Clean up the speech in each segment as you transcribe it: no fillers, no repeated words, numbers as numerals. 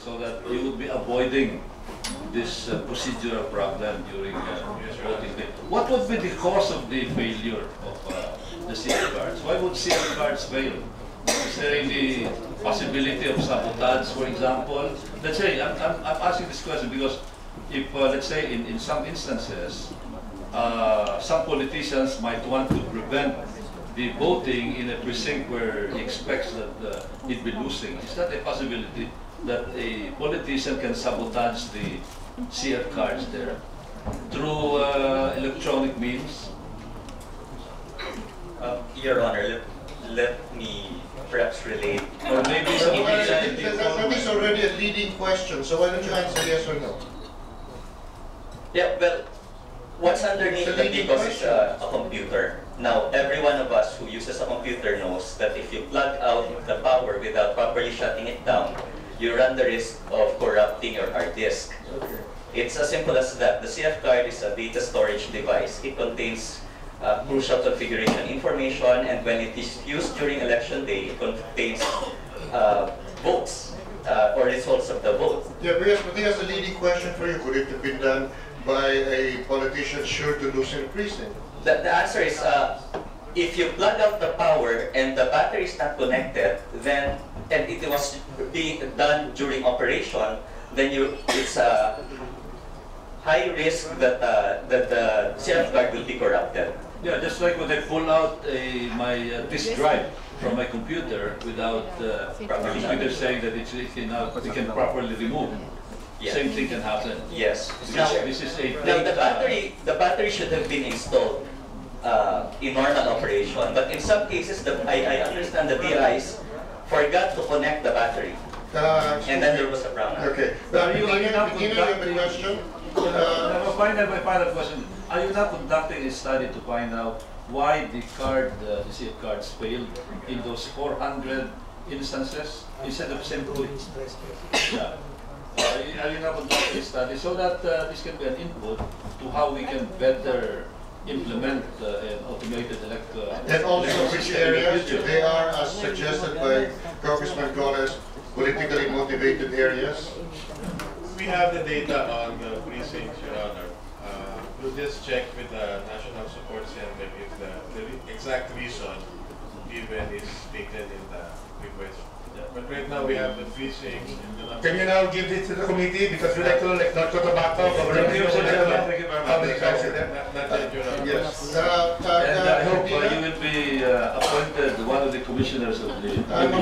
so that you would be avoiding this procedural problem during voting day. What would be the cause of the failure of the CF cards? Why would CF cards fail? Is there any possibility of sabotage, for example? Let's say, I'm asking this question because if, let's say, in some instances, some politicians might want to prevent the voting in a precinct where he expects that he'd be losing. Is that a possibility that a politician can sabotage the CF cards there through electronic means? Your Honor, let me perhaps relate. Or maybe some that is already a leading question, so why don't you answer yes or no? Yeah, well, what's underneath the because is a computer. Now, every one of us who uses a computer knows that if you plug out the power without properly shutting it down, you run the risk of corrupting your hard disk. Okay. It's as simple as that. The CF card is a data storage device. It contains crucial configuration information, and when it is used during election day, it contains votes or results of the vote. Yeah, but he has a leading question for you. Could it have been done by a politician sure to lose in a precinct? The answer is, if you plug out the power and the battery is not connected, then and it was being done during operation, then it's a high risk that the CF card will be corrupted. Yeah, just like when I pull out my disk drive from my computer without the computer saying that it can properly remove. Yeah. Same thing can happen. Yes. Now, this is a now the battery should have been installed in normal operation, but in some cases, I understand the DIs forgot to connect the battery, and then there was a brownout. Okay. Beginning of the question. My final question. Are you now conducting a study to find out why the CF cards failed in those 400 instances instead of simply? Yeah. Are you now conducting a study so that this can be an input to how we can better implement an automated and also which areas, if they are, as suggested by Congressman Golez, politically motivated areas? We have the data on the precincts, Your Honor. We'll just check with the National Support Center if the exact reason given is stated in the request. But right now we have the precincts. Can you now give it to the committee because we like to not go to back up? Thank you very much. Yes. And I hope you will be appointed one of the commissioners of the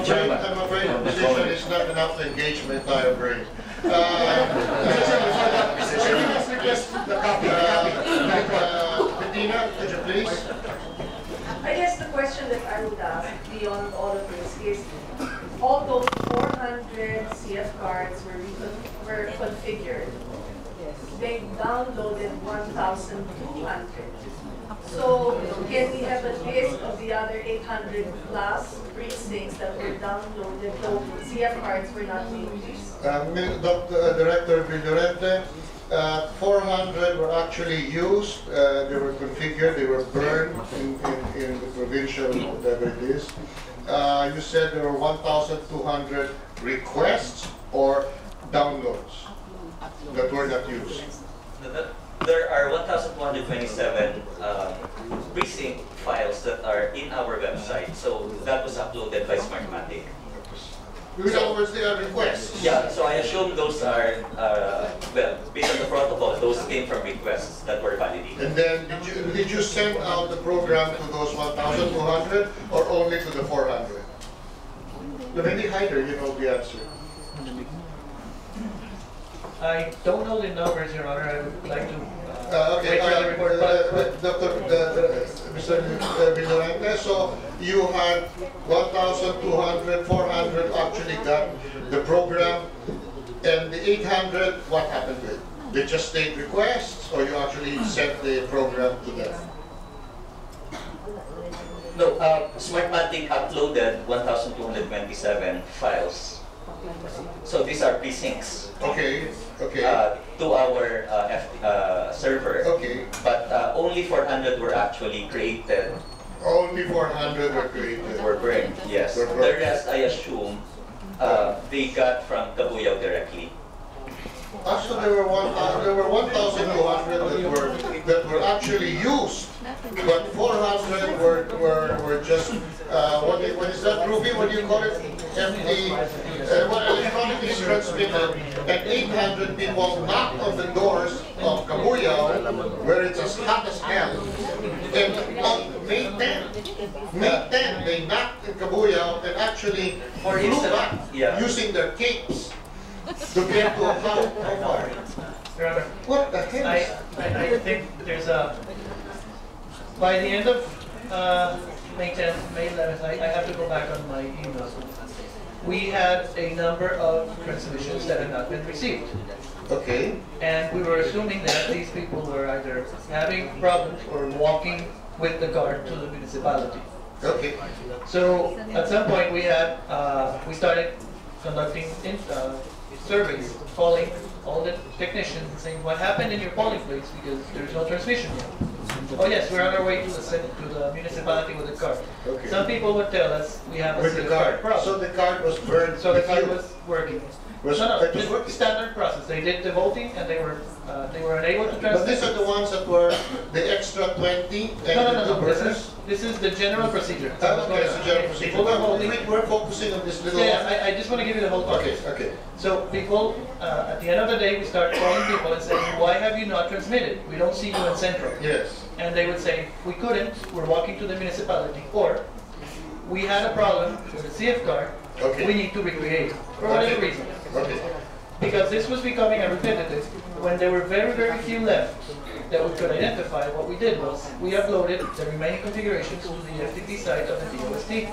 chairman. I'm afraid the position is not enough engagement, I agree. Bettina, could you please? I guess the question that I would ask beyond all of this is, all those 400 CF cards were configured. They downloaded 1,200. So can we have a list of the other 800 plus precincts that were downloaded though CF cards were not being used? Director Villorente, 400 were actually used, they were configured, they were burned in the provincial, whatever it is. You said there were 1,200 requests or downloads that were not used. There are 1,227 precinct files that are in our website, so that was uploaded by Smartmatic. In other words, they are requests. Yeah, so I assume those are, well, based on the protocol, those came from requests that were validated. And then, did you send out the program to those 1,200 or only to the 400? Maybe Hyder, you know the answer. I don't know the numbers, Your Honor. I would like to okay, wait for the report. Mr. Villorente, so you had 1,200, 400 actually got the program, and the 800, what happened with it? They just stayed requests, or you actually sent the program to them? No, Smartmatic uploaded 1,227 files. So these are precincts. Okay, okay. To our server. Okay. But only 400 were actually created. Only 400 were created. Were burned, yes. Were burned. The rest, I assume, they got from Kabuyao directly. there were 1,200 that were actually used, but 400 were just what is that, Ruby? What do you call it? Empty, electronically transmitted, and 800 people knocked on the doors of Cabuyao, where it's as hot as hell. And on May 10, they knocked in Cabuyao and actually flew back using their capes to get to a how far? Your Honor, What the hell? I think there's a, by the end of May 10th, May 11th, I have to go back on my emails. We had a number of transmissions that had not been received. Okay. And we were assuming that these people were either having problems or walking with the guard to the municipality. Okay. So at some point we had, we started conducting surveys, calling all the technicians and saying, what happened in your polling place because there's no transmission yet. Oh yes, we're on our way to the municipality with a card. Okay. Some people would tell us we have a With the serious card card. problem. So the card was burned. So the with card you. was working. Was- No, it was just working. standard process. They did the voting and they were unable to But transmit. these are the ones that were the extra 20 and No, the no, two no. burners? This is the general procedure. Okay, it's a general procedure. People were voting. We're focusing on this little. Yeah, I just want to give you the whole Okay, context. okay. So people, at the end of the day, we start calling people and saying, why have you not transmitted? We don't see you in Central. Yes. And they would say, we couldn't, we're walking to the municipality, or we had a problem with the CF card, Okay. we need to recreate it, for whatever Okay. reason. Okay. Because this was becoming a repetitive, when there were very, very few left that we could identify, what we did was, we uploaded the remaining configurations to the FTP site of the DOST.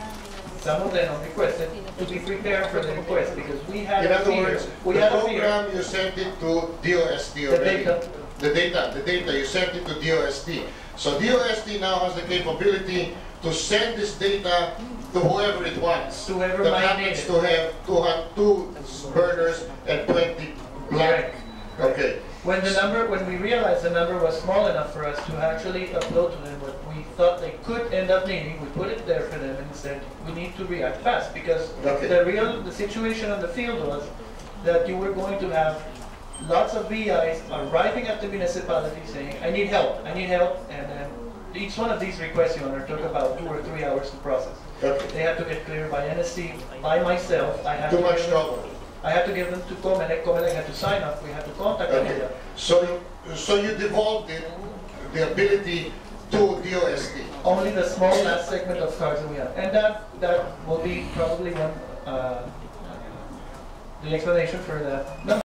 Some of them requested to be prepared for the request, because we had In a other fear. words, We the had a fear. program, you sent it to DOST The already. data. The data, you sent it to DOST. So DOST now has the capability to send this data to whoever it wants. To whoever that might happens need to have two burners and 20 black. Okay. When we realized the number was small enough for us to actually upload to them what we thought they could end up needing, we put it there for them and said, we need to react fast, because Okay. the situation on the field was that you were going to have lots of VIs arriving at the municipality saying, I need help, and then each one of these requests, Your Honor, took about 2 or 3 hours to process. Okay. They had to get cleared by NSC, by myself. I had Too to much give them- trouble. I had to give them to COMELEC. COMELEC had to sign up. We had to contact them. Okay. So you devolved it, the ability to DOST. Only the small last segment of cards that we have, and that will be probably one the explanation for that.